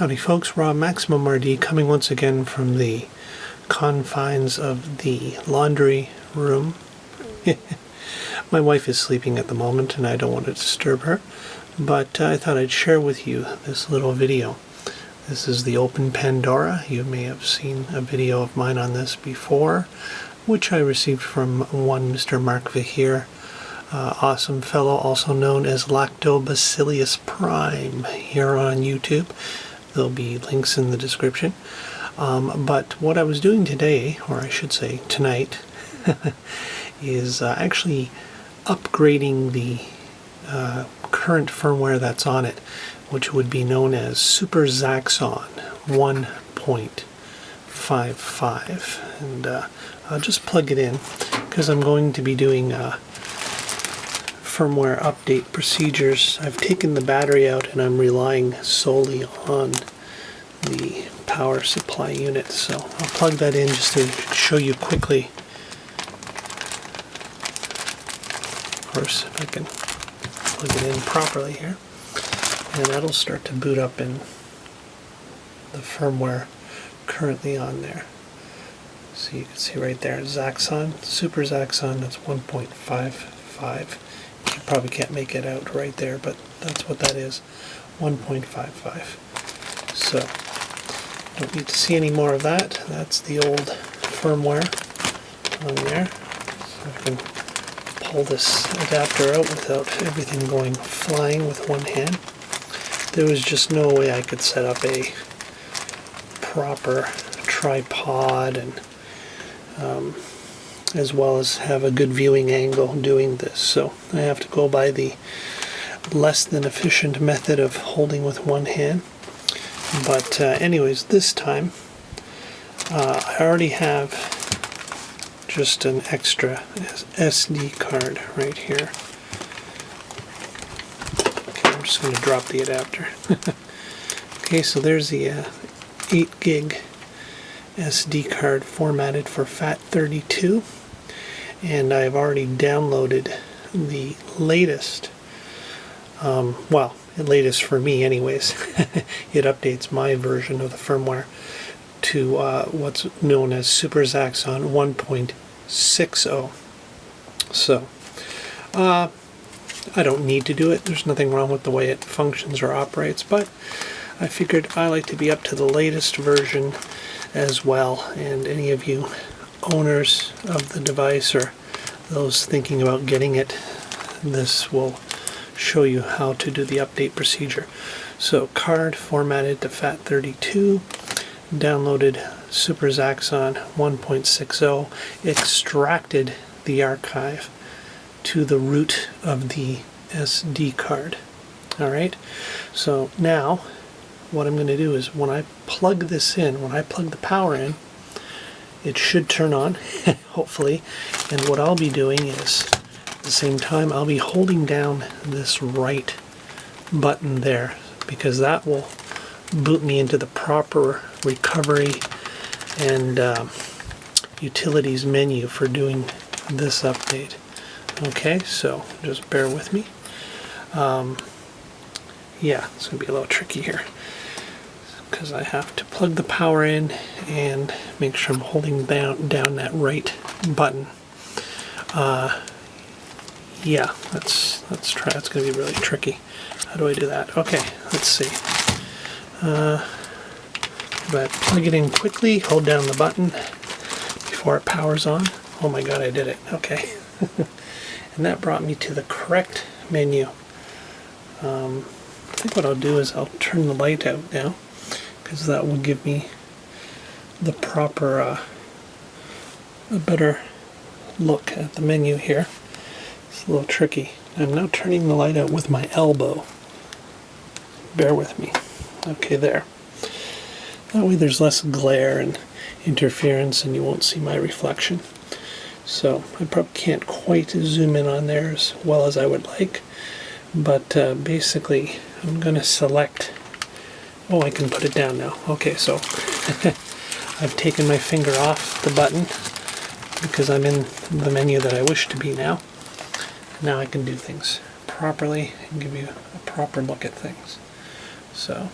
Howdy folks, Raw Maximum RD coming once again from the confines of the laundry room. My wife is sleeping at the moment and I don't want to disturb her, but I thought I'd share with you this little video. This is the OpenPandora. You may have seen a video of mine on this before, which I received from one Mr. Mark Vahir, awesome fellow, also known as Lactobacillus Prime here on YouTube. There'll be links in the description. But what I was doing today, or I should say tonight, is actually upgrading the current firmware that's on it, which would be known as SuperZaxxon 1.55. And I'll just plug it in because I'm going to be doing firmware update procedures. I've taken the battery out and I'm relying solely on the power supply unit, so I'll plug that in just to show you quickly. Of course, if I can plug it in properly here, and that'll start to boot up in the firmware currently on there. So you can see right there, Zaxxon, SuperZaxxon, that's 1.55. You probably can't make it out right there, but that's what that is, 1.55. So, don't need to see any more of that. That's the old firmware on there. So I can pull this adapter out without everything going flying with one hand. There was just no way I could set up a proper tripod and as well as have a good viewing angle doing this. So I have to go by the less than efficient method of holding with one hand. But anyways, this time I already have just an extra SD card right here. Okay, I'm just going to drop the adapter. Okay, so there's the 8 gig SD card formatted for FAT32, and I've already downloaded the latest, well, the latest for me anyways. It updates my version of the firmware to what's known as SuperZaxxon 1.60. So I don't need to do it. There's nothing wrong with the way it functions or operates, but I figured I like to be up to the latest version as well, and any of you owners of the device or those thinking about getting it, this will show you how to do the update procedure. So card formatted to FAT32, downloaded SuperZaxxon 1.60, extracted the archive to the root of the SD card. Alright, so now what I'm going to do is when I plug this in, when I plug the power in, it should turn on, hopefully, and what I'll be doing is, at the same time, I'll be holding down this right button there, because that will boot me into the proper recovery and utilities menu for doing this update. Okay, so just bear with me. Yeah, it's going to be a little tricky here, because I have to plug the power in and make sure I'm holding down that right button. Yeah, let's try. It's going to be really tricky. How do I do that? Okay, let's see. But plug it in quickly, hold down the button before it powers on. Oh my god, I did it. Okay. And that brought me to the correct menu. I think what I'll do is I'll turn the light out now, because that will give me the proper, a better look at the menu here. It's a little tricky. I'm now turning the light out with my elbow. Bear with me. Okay, there. That way there's less glare and interference and you won't see my reflection. So I probably can't quite zoom in on there as well as I would like, but basically I'm going to select, oh, I can put it down now. Okay, so I've taken my finger off the button because I'm in the menu that I wish to be now. Now I can do things properly and give you a proper look at things. So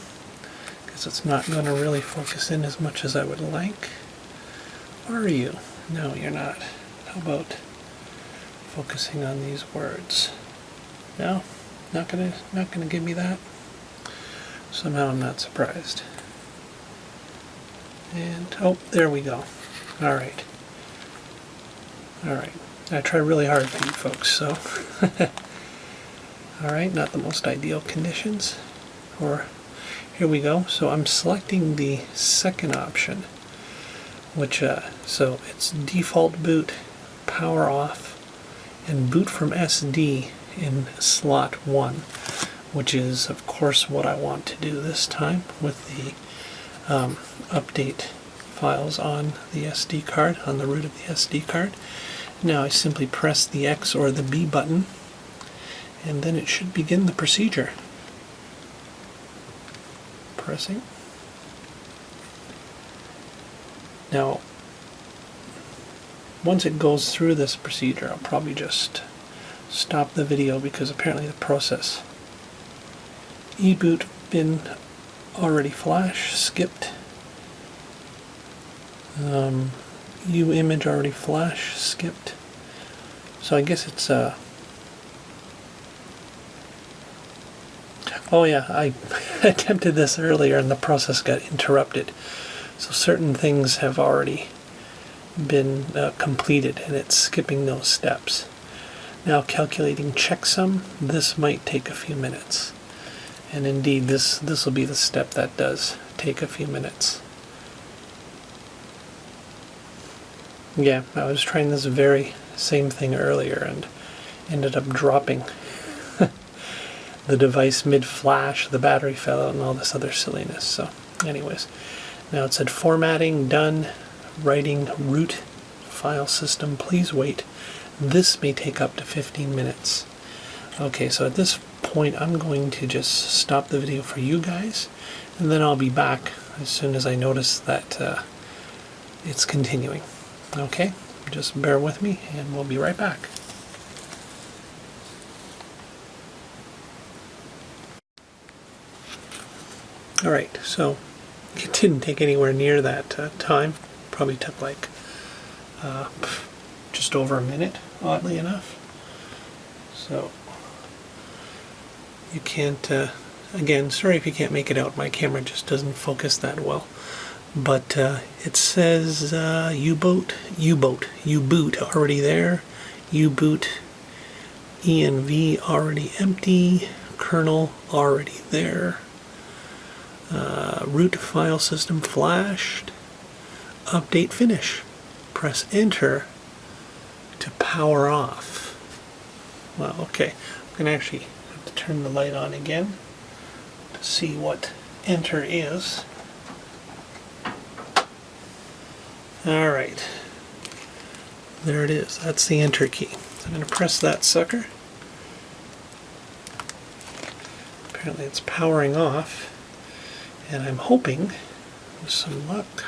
Guess it's not going to really focus in as much as I would like. Are you? No, you're not. How about focusing on these words? No, not gonna give me that. Somehow I'm not surprised. And oh, there we go. All right. I try really hard for you folks, so. All right, not the most ideal conditions. Or here we go. So I'm selecting the second option, which so it's default boot, power off, and boot from SD in slot 1, which is of course what I want to do this time with the update files on the SD card, on the root of the SD card. Now I simply press the X or the B button, and then it should begin the procedure. Pressing. Now, once it goes through this procedure, I'll probably just stop the video because apparently the process eBoot bin already flash skipped. UImage already flash skipped. So I guess it's oh yeah, I attempted this earlier and the process got interrupted. So certain things have already been completed and it's skipping those steps. Now calculating checksum, this might take a few minutes. And indeed this will be the step that does take a few minutes. Yeah, I was trying this very same thing earlier and ended up dropping the device mid-flash, the battery fell out, and all this other silliness. So anyways, now it said formatting done, writing root file system, please wait. This may take up to 15 minutes. Okay, so at this point I'm going to just stop the video for you guys, and then I'll be back as soon as I notice that it's continuing. Okay, just bear with me and we'll be right back. Alright, so it didn't take anywhere near that time. Probably took like just over a minute, oddly enough. So you can't, again, sorry if you can't make it out, my camera just doesn't focus that well. But it says U-boot already there, U-boot env already empty, kernel already there, root file system flashed, update finish. Press enter to power off. Well, okay, I'm going to actually have to turn the light on again to see what enter is. Alright, there it is. That's the enter key. So I'm going to press that sucker. Apparently it's powering off, and I'm hoping, with some luck,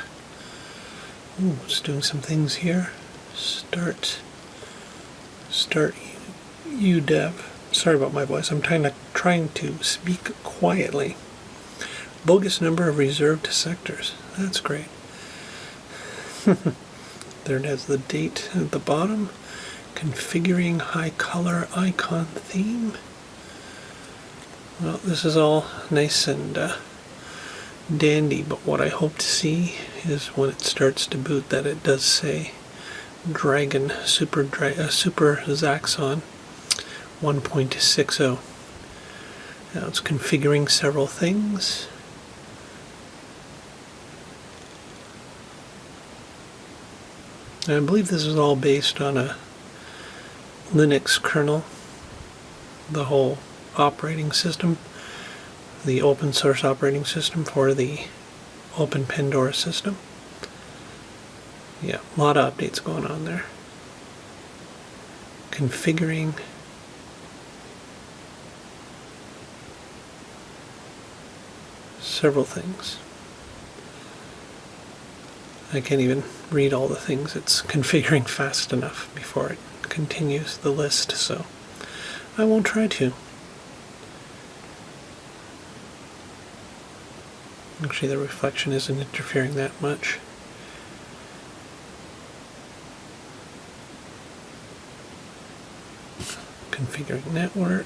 ooh, it's doing some things here. Start UDEV. Sorry about my voice. I'm trying to speak quietly. Bogus number of reserved sectors. That's great. There it has the date at the bottom. Configuring high color icon theme. Well, this is all nice and dandy, but what I hope to see is when it starts to boot that it does say Dragon SuperZaxxon 1.60. Now it's configuring several things. And I believe this is all based on a Linux kernel, the whole operating system, the open source operating system for the OpenPandora system. Yeah, a lot of updates going on there. Configuring several things. I can't even read all the things. It's configuring fast enough before it continues the list, so I won't try to. Actually, the reflection isn't interfering that much. Configuring network.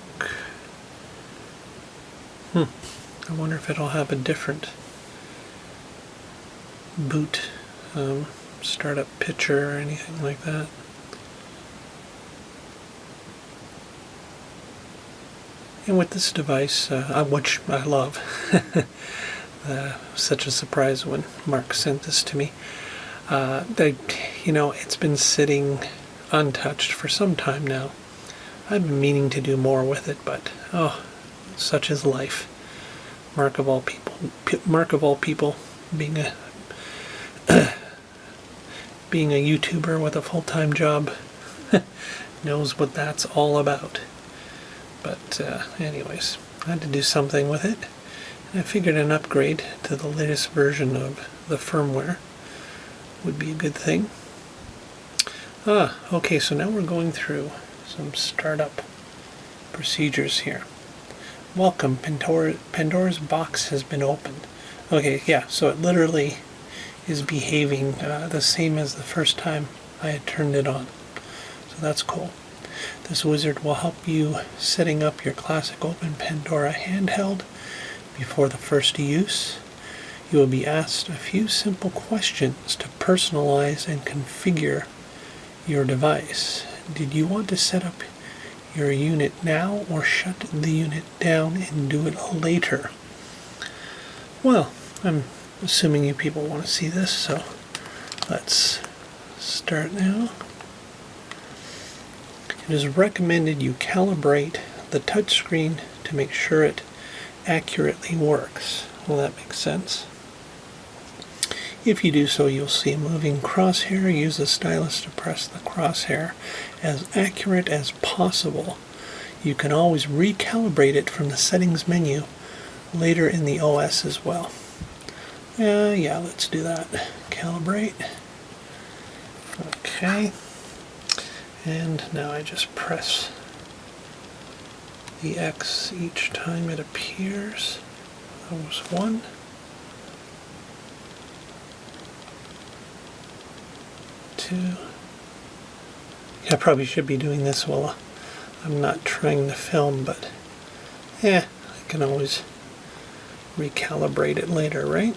I wonder if it'll have a different boot startup picture or anything like that. And with this device, which I love, such a surprise when Mark sent this to me. It's been sitting untouched for some time now. I've been meaning to do more with it, but such is life. Mark of all people, being a YouTuber with a full-time job, knows what that's all about. But anyways, I had to do something with it. And I figured an upgrade to the latest version of the firmware would be a good thing. Okay, so now we're going through some startup procedures here. Welcome, Pandora's box has been opened. Okay, yeah, so it literally is behaving the same as the first time I had turned it on. So that's cool. This wizard will help you setting up your classic OpenPandora Handheld before the first use. You will be asked a few simple questions to personalize and configure your device. Did you want to set up your unit now or shut the unit down and do it later? Well, I'm assuming you people want to see this, so let's start now. It is recommended you calibrate the touchscreen to make sure it accurately works. Well, that makes sense. If you do so, you'll see a moving crosshair. Use the stylus to press the crosshair as accurate as possible. You can always recalibrate it from the settings menu later in the OS as well. Yeah, let's do that. Calibrate. Okay. And now I just press the X each time it appears. That was 1. 2. Yeah, I probably should be doing this while I'm not trying to film, but I can always recalibrate it later, right?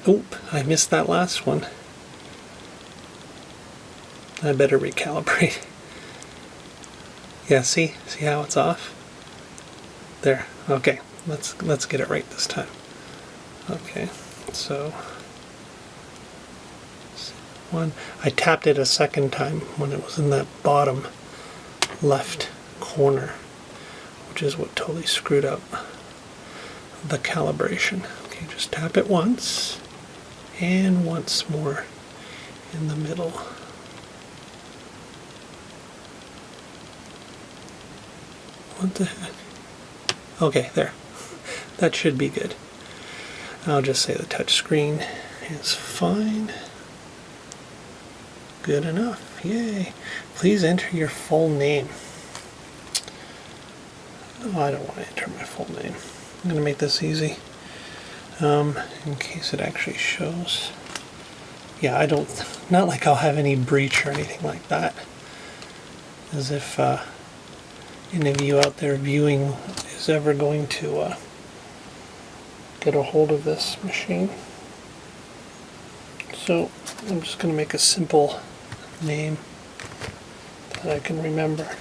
Oop, I missed that last one. I better recalibrate. Yeah, see how it's off? There. Okay, let's get it right this time. Okay, so 1. I tapped it a second time when it was in that bottom left corner, which is what totally screwed up the calibration. Okay, just tap it once and once more in the middle. What the heck? Okay, there. That should be good. I'll just say the touch screen is fine. Good enough. Yay. Please enter your full name. Oh, I don't want to enter my full name. I'm going to make this easy. In case it actually shows. Yeah, not like I'll have any breach or anything like that. As if any of you out there viewing is ever going to get a hold of this machine. So I'm just going to make a simple name that I can remember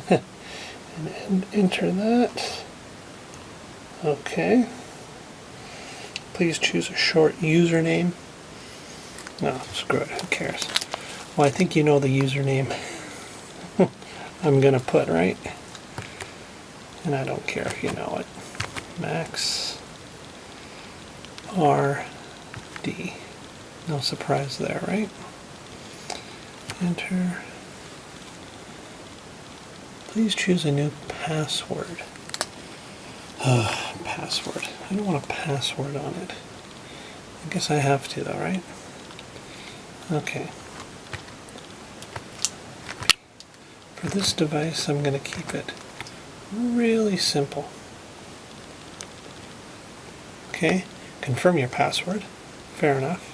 and enter that. Okay. Please choose a short username. No, screw it, who cares? Well, I think you know the username I'm going to put, right? And I don't care if you know it. Max RD. No surprise there, right? Enter. Please choose a new password. Password. I don't want a password on it. I guess I have to though, right? Okay. For this device, I'm going to keep it really simple. Okay, confirm your password. Fair enough.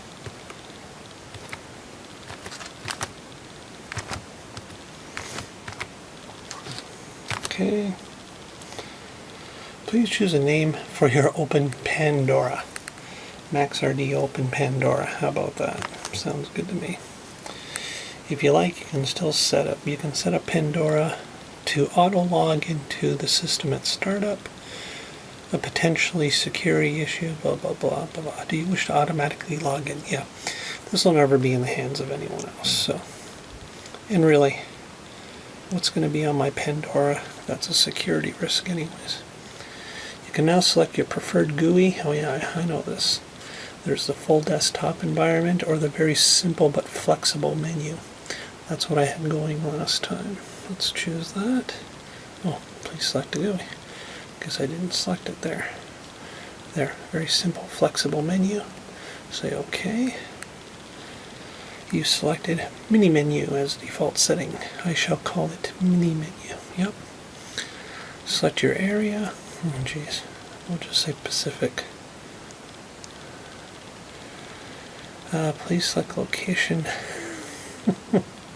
Okay. Please choose a name for your OpenPandora. MaxRD OpenPandora. How about that? Sounds good to me. If you like, you can still set up Pandora to auto log into the system at startup. A potentially security issue, blah, blah, blah, blah, blah. Do you wish to automatically log in? Yeah. This will never be in the hands of anyone else, so. And really, what's going to be on my Pandora? That's a security risk anyways. You can now select your preferred GUI. Oh yeah, I know this. There's the full desktop environment or the very simple but flexible menu. That's what I had going last time. Let's choose that. Oh, please select the GUI. Guess I didn't select it there. There, very simple, flexible menu. Say OK. You selected mini menu as default setting. I shall call it mini menu. Yep. Select your area. Oh geez, we'll just say Pacific. Please select location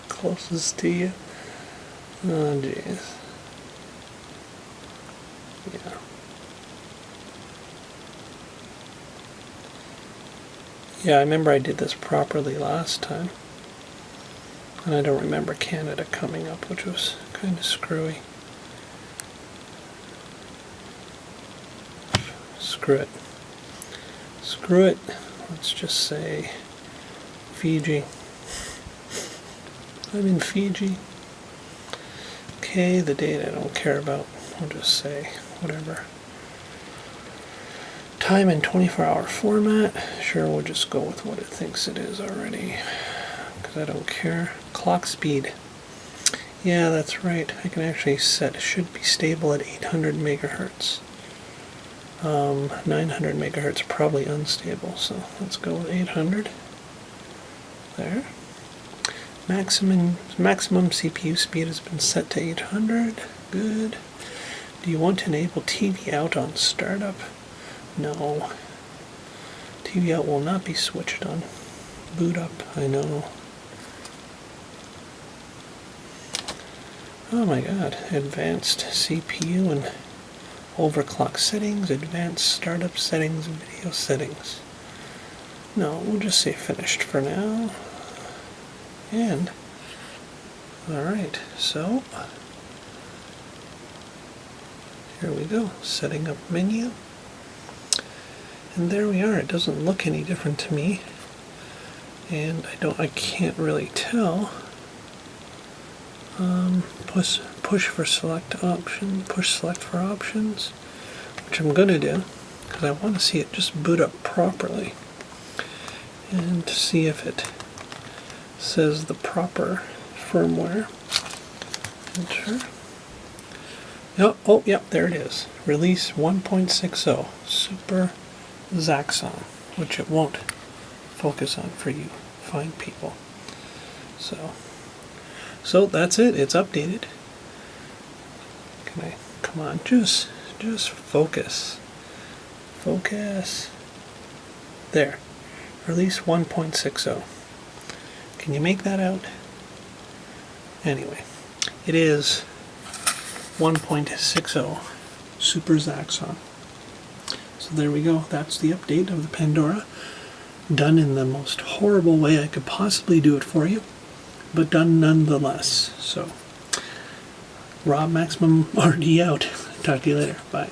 closest to you. Oh geez. Yeah. Yeah, I remember I did this properly last time. And I don't remember Canada coming up, which was kind of screwy. Screw it. Screw it. Let's just say Fiji. I'm in Fiji. Okay, the date I don't care about. I'll just say whatever. Time in 24-hour format. Sure, we'll just go with what it thinks it is already, because I don't care. Clock speed. Yeah, that's right. I can actually set it should be stable at 800 megahertz. 900 megahertz probably unstable, so let's go with 800. There. Maximum CPU speed has been set to 800. Good. Do you want to enable TV out on startup? No. TV out will not be switched on. Boot up, I know. Oh my god. Advanced CPU and overclock settings, advanced startup settings, video settings. No, we'll just say finished for now. And, alright, so, here we go, setting up menu. And there we are. It doesn't look any different to me. And I can't really tell. Push for select option, push select for options, which I'm going to do because I want to see it just boot up properly and to see if it says the proper firmware. Enter. Oh, yep, there it is. Release 1.60 SuperZaxxon, which it won't focus on for you fine people. So that's it. It's updated. Come on, just focus. Focus. There. Release 1.60. Can you make that out? Anyway, it is 1.60 SuperZaxxon. So there we go. That's the update of the Pandora. Done in the most horrible way I could possibly do it for you, but done nonetheless. So, Rob Maximum RD out. Talk to you later. Bye.